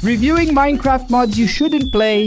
Reviewing Minecraft mods you shouldn't play.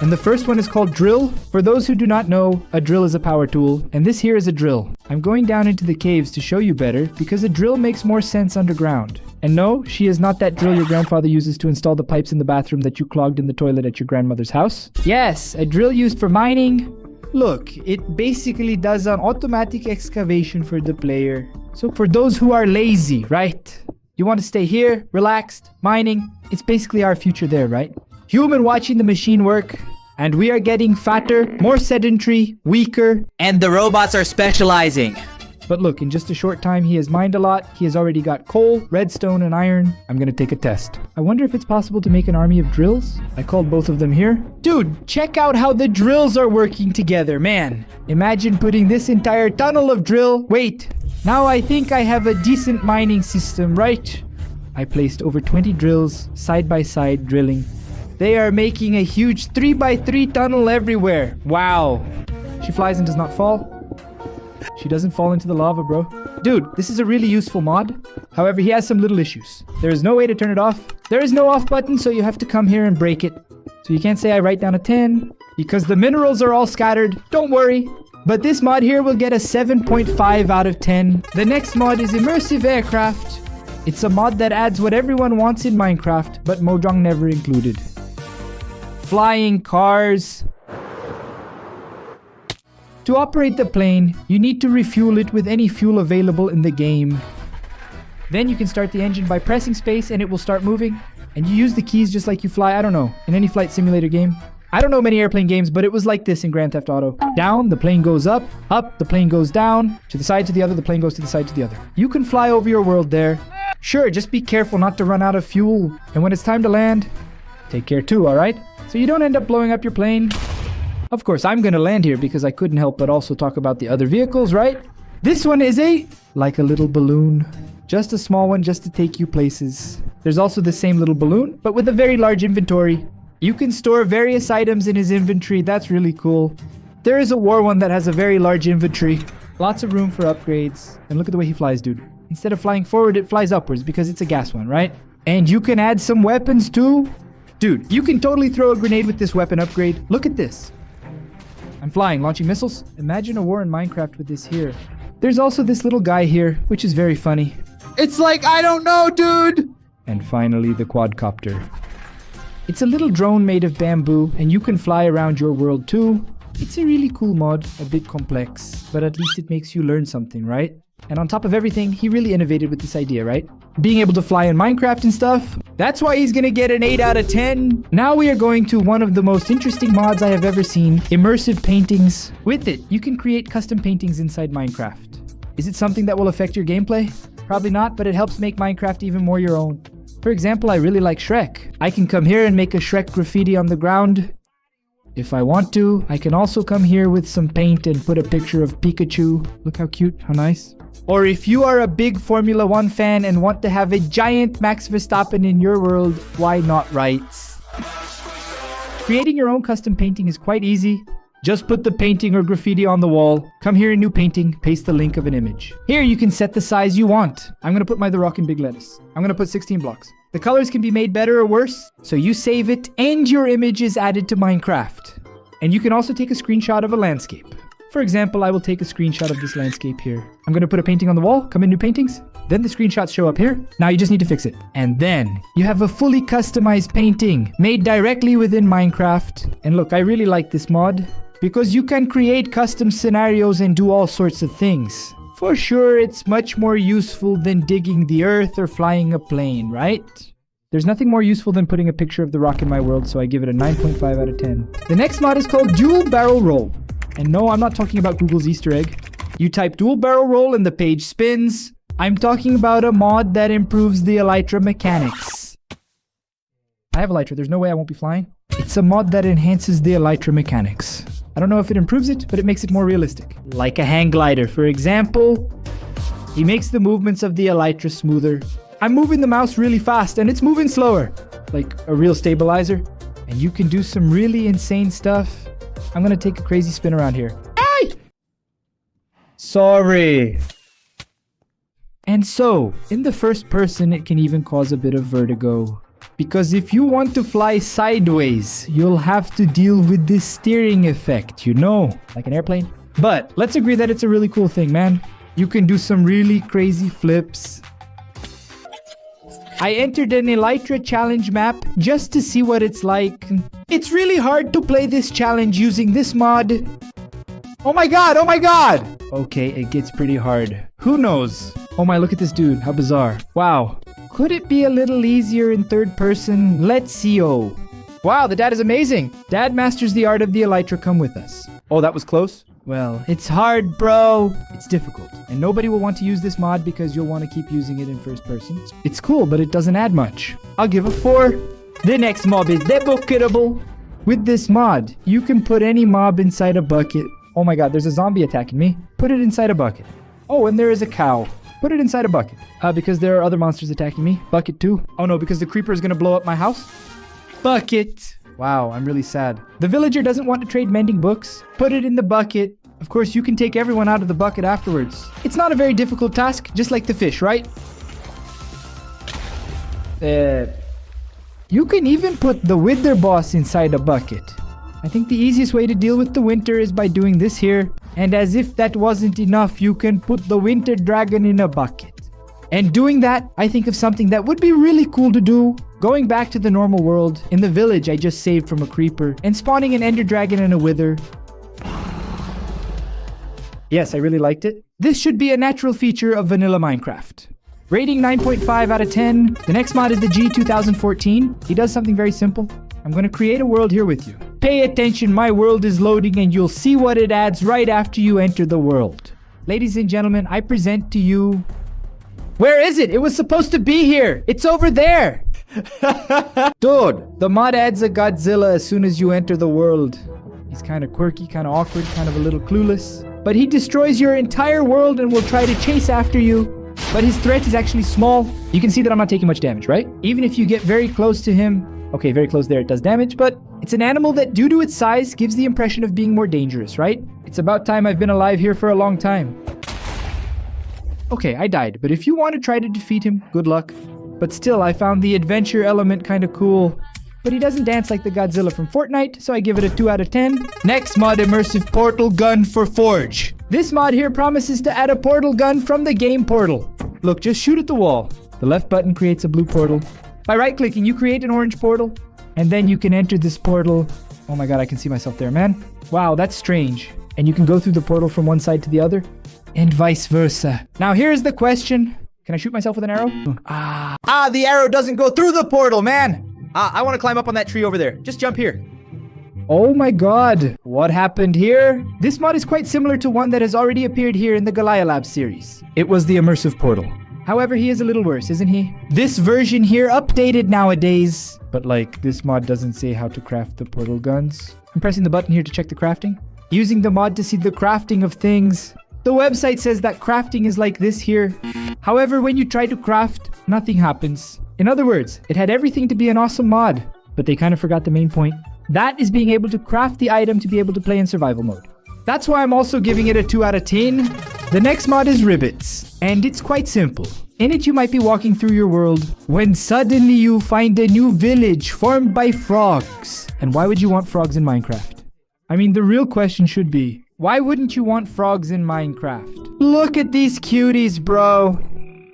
And the first one is called Drill. For those who do not know, a drill is a power tool, and this here is a drill. I'm going down into the caves to show you better, because a drill makes more sense underground. And no, she is not that drill your grandfather uses to install the pipes in the bathroom that you clogged in the toilet at your grandmother's house. Yes, a drill used for mining. Look, it basically does an automatic excavation for the player. So for those who are lazy, right? You want to stay here, relaxed, mining. It's basically our future there, right? Human watching the machine work. And we are getting fatter, more sedentary, weaker. And the robots are specializing. But look, in just a short time, he has mined a lot. He has already got coal, redstone, and iron. I'm gonna take a test. I wonder if it's possible to make an army of drills? I called both of them here. Dude, check out how the drills are working together, man. Imagine putting this entire tunnel of drill. Wait, now I think I have a decent mining system, right? I placed over 20 drills side by side drilling. They are making a huge 3x3 tunnel everywhere. Wow. She flies and does not fall. She doesn't fall into the lava, bro. Dude, this is a really useful mod. However, he has some little issues. There is no way to turn it off. There is no off button, so you have to come here and break it. So you can't say I write down a 10 because the minerals are all scattered. Don't worry. But this mod here will get a 7.5 out of 10. The next mod is Immersive Aircraft. It's a mod that adds what everyone wants in Minecraft, but Mojang never included. Flying cars. To operate the plane, you need to refuel it with any fuel available in the game. Then you can start the engine by pressing space and it will start moving. And you use the keys just like you fly, I don't know, in any flight simulator game. I don't know many airplane games, but it was like this in Grand Theft Auto. Down, the plane goes up, the plane goes down, to the side to the other, the plane goes to the side to the other. You can fly over your world there. Sure, just be careful not to run out of fuel. And when it's time to land, take care too, alright? So you don't end up blowing up your plane. Of course, I'm gonna land here because I couldn't help but also talk about the other vehicles, right? This one is like a little balloon. Just a small one just to take you places. There's also the same little balloon, but with a very large inventory. You can store various items in his inventory. That's really cool. There is a war one that has a very large inventory. Lots of room for upgrades. And look at the way he flies, dude. Instead of flying forward, it flies upwards because it's a gas one, right? And you can add some weapons too. Dude, you can totally throw a grenade with this weapon upgrade. Look at this. I'm flying, launching missiles. Imagine a war in Minecraft with this here. There's also this little guy here, which is very funny. It's like, I don't know, dude! And finally, the quadcopter. It's a little drone made of bamboo, and you can fly around your world too. It's a really cool mod, a bit complex, but at least it makes you learn something, right? And on top of everything, he really innovated with this idea, right? Being able to fly in Minecraft and stuff. That's why he's gonna get an 8 out of 10. Now we are going to one of the most interesting mods I have ever seen. Immersive paintings. With it, you can create custom paintings inside Minecraft. Is it something that will affect your gameplay? Probably not, but it helps make Minecraft even more your own. For example, I really like Shrek. I can come here and make a Shrek graffiti on the ground. If I want to, I can also come here with some paint and put a picture of Pikachu. Look how cute, how nice. Or if you are a big Formula 1 fan and want to have a giant Max Verstappen in your world, why not, right? Creating your own custom painting is quite easy. Just put the painting or graffiti on the wall. Come here in new painting, paste the link of an image. Here you can set the size you want. I'm gonna put my The Rock in big lettuce. I'm gonna put 16 blocks. The colors can be made better or worse, so you save it and your image is added to Minecraft. And you can also take a screenshot of a landscape. For example, I will take a screenshot of this landscape here. I'm gonna put a painting on the wall, come in new paintings. Then the screenshots show up here. Now you just need to fix it. And then you have a fully customized painting made directly within Minecraft. And look, I really like this mod because you can create custom scenarios and do all sorts of things. For sure, it's much more useful than digging the earth or flying a plane, right? There's nothing more useful than putting a picture of The Rock in my world, so I give it a 9.5 out of 10. The next mod is called Dual Barrel Roll. And no, I'm not talking about Google's Easter egg. You type dual barrel roll and the page spins. I'm talking about a mod that improves the elytra mechanics. I have elytra, there's no way I won't be flying. It's a mod that enhances the elytra mechanics. I don't know if it improves it, but it makes it more realistic. Like a hang glider, for example. He makes the movements of the elytra smoother. I'm moving the mouse really fast and it's moving slower. Like a real stabilizer. And you can do some really insane stuff. I'm gonna take a crazy spin around here. Sorry. And so, in the first person, it can even cause a bit of vertigo. Because if you want to fly sideways, you'll have to deal with this steering effect, you know, like an airplane. But let's agree that it's a really cool thing, man. You can do some really crazy flips. I entered an Elytra challenge map just to see what it's like. It's really hard to play this challenge using this mod. Oh my god, oh my god! Okay, it gets pretty hard. Who knows? Oh my, look at this dude, how bizarre. Wow. Could it be a little easier in third person? Let's see. Oh. Wow, the dad is amazing. Dad masters the art of the Elytra, come with us. Oh, that was close? Well, it's hard, bro. It's difficult. And nobody will want to use this mod because you'll want to keep using it in first person. It's cool, but it doesn't add much. I'll give a 4. The next mob is debunkable. With this mod, you can put any mob inside a bucket. Oh my god, there's a zombie attacking me. Put it inside a bucket. Oh, and there is a cow. Put it inside a bucket. Because there are other monsters attacking me. Bucket too. Oh no, because the creeper is going to blow up my house. Bucket. Wow, I'm really sad. The villager doesn't want to trade mending books. Put it in the bucket. Of course, you can take everyone out of the bucket afterwards. It's not a very difficult task, just like the fish, right? You can even put the wither boss inside a bucket. I think the easiest way to deal with the winter is by doing this here. And as if that wasn't enough, you can put the winter dragon in a bucket. And doing that, I think of something that would be really cool to do. Going back to the normal world, in the village I just saved from a creeper, and spawning an ender dragon and a wither. Yes, I really liked it. This should be a natural feature of vanilla Minecraft. Rating 9.5 out of 10. The next mod is the G 2014. He does something very simple. I'm going to create a world here with you. Pay attention, my world is loading and you'll see what it adds right after you enter the world. Ladies and gentlemen, I present to you... Where is it? It was supposed to be here. It's over there. Dude, the mod adds a Godzilla as soon as you enter the world. He's kind of quirky, kind of awkward, kind of a little clueless. But he destroys your entire world and will try to chase after you. But his threat is actually small. You can see that I'm not taking much damage, right? Even if you get very close to him... Okay, very close there, it does damage, but it's an animal that, due to its size, gives the impression of being more dangerous, right? It's about time. I've been alive here for a long time. Okay, I died, but if you want to try to defeat him, good luck. But still, I found the adventure element kind of cool. But he doesn't dance like the Godzilla from Fortnite, so I give it a 2 out of 10. Next mod, immersive portal gun for Forge. This mod here promises to add a portal gun from the game portal. Look, just shoot at the wall. The left button creates a blue portal. By right-clicking, you create an orange portal, and then you can enter this portal. Oh my god, I can see myself there, man. Wow, that's strange. And you can go through the portal from one side to the other, and vice versa. Now, here's the question. Can I shoot myself with an arrow? The arrow doesn't go through the portal, man! I want to climb up on that tree over there. Just jump here. Oh my god. What happened here? This mod is quite similar to one that has already appeared here in the Geleia Lab series. It was the immersive portal. However, he is a little worse, isn't he? This version here updated nowadays. But like, this mod doesn't say how to craft the portal guns. I'm pressing the button here to check the crafting. Using the mod to see the crafting of things. The website says that crafting is like this here. However, when you try to craft, nothing happens. In other words, it had everything to be an awesome mod. But they kind of forgot the main point. That is being able to craft the item to be able to play in survival mode. That's why I'm also giving it a 2 out of 10. The next mod is Ribbits, and it's quite simple. In it, you might be walking through your world when suddenly you find a new village formed by frogs. And why would you want frogs in Minecraft? I mean, the real question should be, why wouldn't you want frogs in Minecraft? Look at these cuties, bro.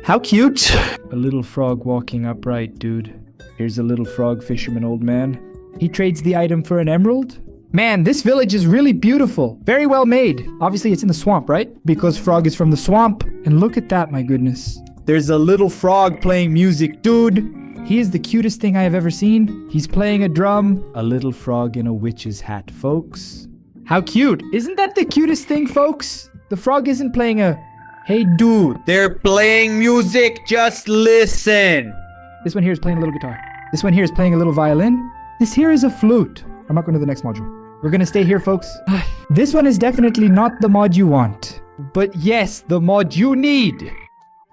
How cute. A little frog walking upright, dude. Here's a little frog fisherman old man. He trades the item for an emerald. Man, this village is really beautiful. Very well made. Obviously, it's in the swamp, right? Because frog is from the swamp. And look at that, my goodness. There's a little frog playing music, dude. He is the cutest thing I have ever seen. He's playing a drum. A little frog in a witch's hat, folks. How cute. Isn't that the cutest thing, folks? The frog isn't playing a... Hey, dude. They're playing music. Just listen. This one here is playing a little guitar. This one here is playing a little violin. This here is a flute. I'm not going to the next module. We're going to stay here, folks. This one is definitely not the mod you want. But yes, the mod you need.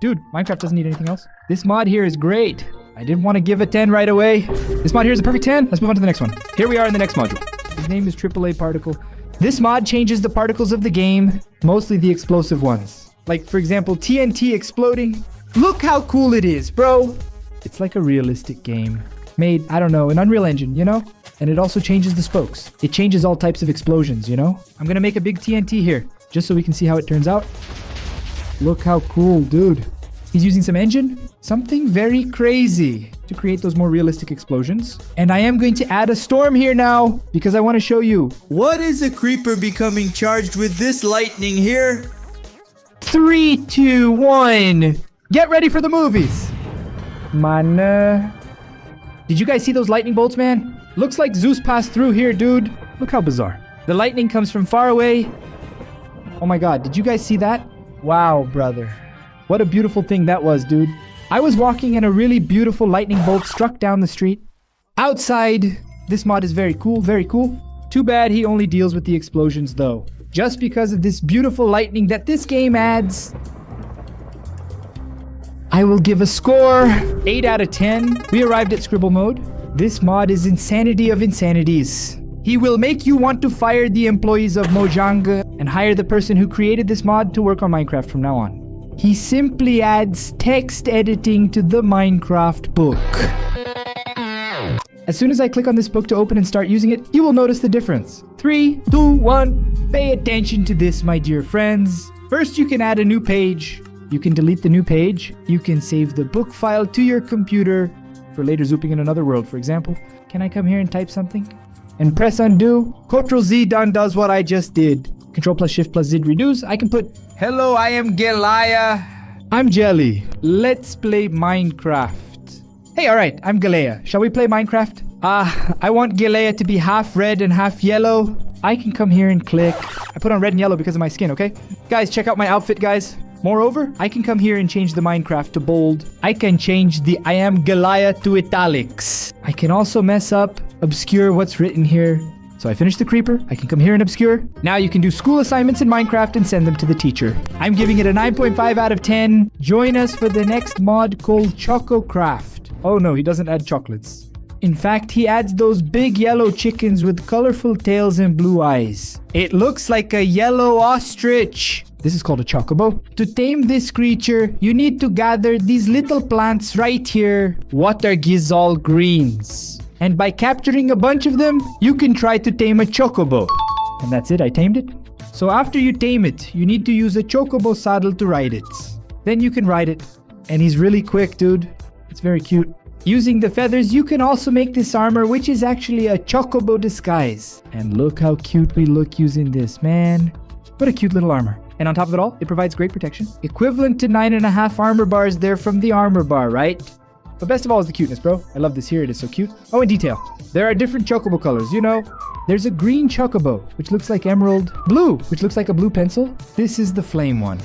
Dude, Minecraft doesn't need anything else. This mod here is great. I didn't want to give a 10 right away. This mod here is a perfect 10. Let's move on to the next one. Here we are in the next module. His name is AAA Particle. This mod changes the particles of the game, mostly the explosive ones. Like, for example, TNT exploding. Look how cool it is, bro. It's like a realistic game. Made, I don't know, an Unreal Engine, you know? And it also changes the spokes. It changes all types of explosions, you know? I'm gonna make a big TNT here, just so we can see how it turns out. Look how cool, dude. He's using some engine, something very crazy to create those more realistic explosions. And I am going to add a storm here now because I want to show you. What is a creeper becoming charged with this lightning here? 3, 2, 1. Get ready for the movies. Man. Did you guys see those lightning bolts, man? Looks like Zeus passed through here, dude. Look how bizarre. The lightning comes from far away. Oh my god, did you guys see that? Wow, brother. What a beautiful thing that was, dude. I was walking and a really beautiful lightning bolt struck down the street. Outside, this mod is very cool, very cool. Too bad he only deals with the explosions though. Just because of this beautiful lightning that this game adds, I will give a score 8 out of 10. We arrived at scribble mode. This mod is insanity of insanities. He will make you want to fire the employees of Mojang and hire the person who created this mod to work on Minecraft from now on. He simply adds text editing to the Minecraft book. As soon as I click on this book to open and start using it, you will notice the difference. 3, 2, 1. Pay attention to this, my dear friends. First, you can add a new page. You can delete the new page. You can save the book file to your computer for later zooping in another world, for example. Can I come here and type something? And press undo. Ctrl Z done does what I just did. Control plus Shift plus Z redos. I can put, Hello, I am Geleia. I'm Jelly. Let's play Minecraft. Hey, alright, I'm Geleia. Shall we play Minecraft? I want Geleia to be half red and half yellow. I can come here and click. I put on red and yellow because of my skin, okay? Guys, check out my outfit, guys. Moreover, I can come here and change the Minecraft to bold. I can change the I am Geleia to italics. I can also mess up, obscure what's written here. So I finished the creeper, I can come here and obscure. Now you can do school assignments in Minecraft and send them to the teacher. I'm giving it a 9.5 out of 10. Join us for the next mod called ChocoCraft. Oh no, he doesn't add chocolates. In fact, he adds those big yellow chickens with colorful tails and blue eyes. It looks like a yellow ostrich. This is called a chocobo. To tame this creature, you need to gather these little plants right here. Water Gizol greens. And by capturing a bunch of them, you can try to tame a chocobo. And that's it, I tamed it. So after you tame it, you need to use a chocobo saddle to ride it. Then you can ride it. And he's really quick, dude. It's very cute. Using the feathers, you can also make this armor, which is actually a chocobo disguise. And look how cute we look using this, man. What a cute little armor. And on top of it all, it provides great protection. Equivalent to 9.5 armor bars there from the armor bar, right? But best of all is the cuteness, bro. I love this here. It is so cute. Oh, in detail. There are different chocobo colors, you know. There's a green chocobo, which looks like emerald. Blue, which looks like a blue pencil. This is the flame one.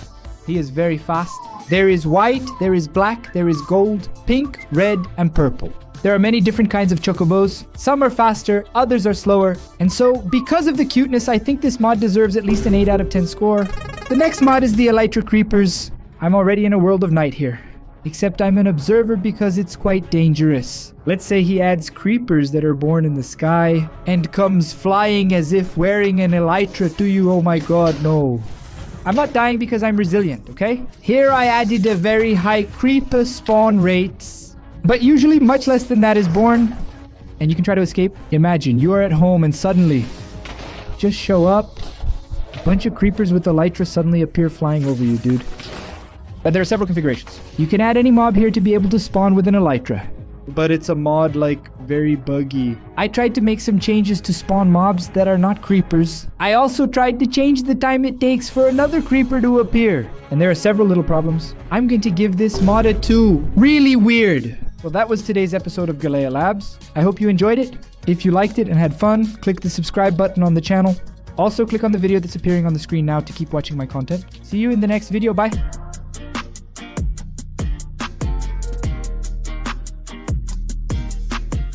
He is very fast. There is white, there is black, there is gold, pink, red, and purple. There are many different kinds of chocobos. Some are faster, others are slower. And so, because of the cuteness, I think this mod deserves at least an 8 out of 10 score. The next mod is the Elytra Creepers. I'm already in a world of night here. Except I'm an observer because it's quite dangerous. Let's say he adds creepers that are born in the sky and comes flying as if wearing an elytra to you. Oh my god, no. I'm not dying because I'm resilient, okay? Here I added a very high creeper spawn rates, but usually much less than that is born. And you can try to escape. Imagine you are at home and suddenly just show up. A bunch of creepers with elytra suddenly appear flying over you, dude. But there are several configurations. You can add any mob here to be able to spawn with an elytra. But it's a mod like very buggy. I tried to make some changes to spawn mobs that are not creepers. I also tried to change the time it takes for another creeper to appear. And there are several little problems. I'm going to give this mod a 2. Really weird. Well, that was today's episode of Geleia Labs. I hope you enjoyed it. If you liked it and had fun, click the subscribe button on the channel. Also, click on the video that's appearing on the screen now to keep watching my content. See you in the next video. Bye.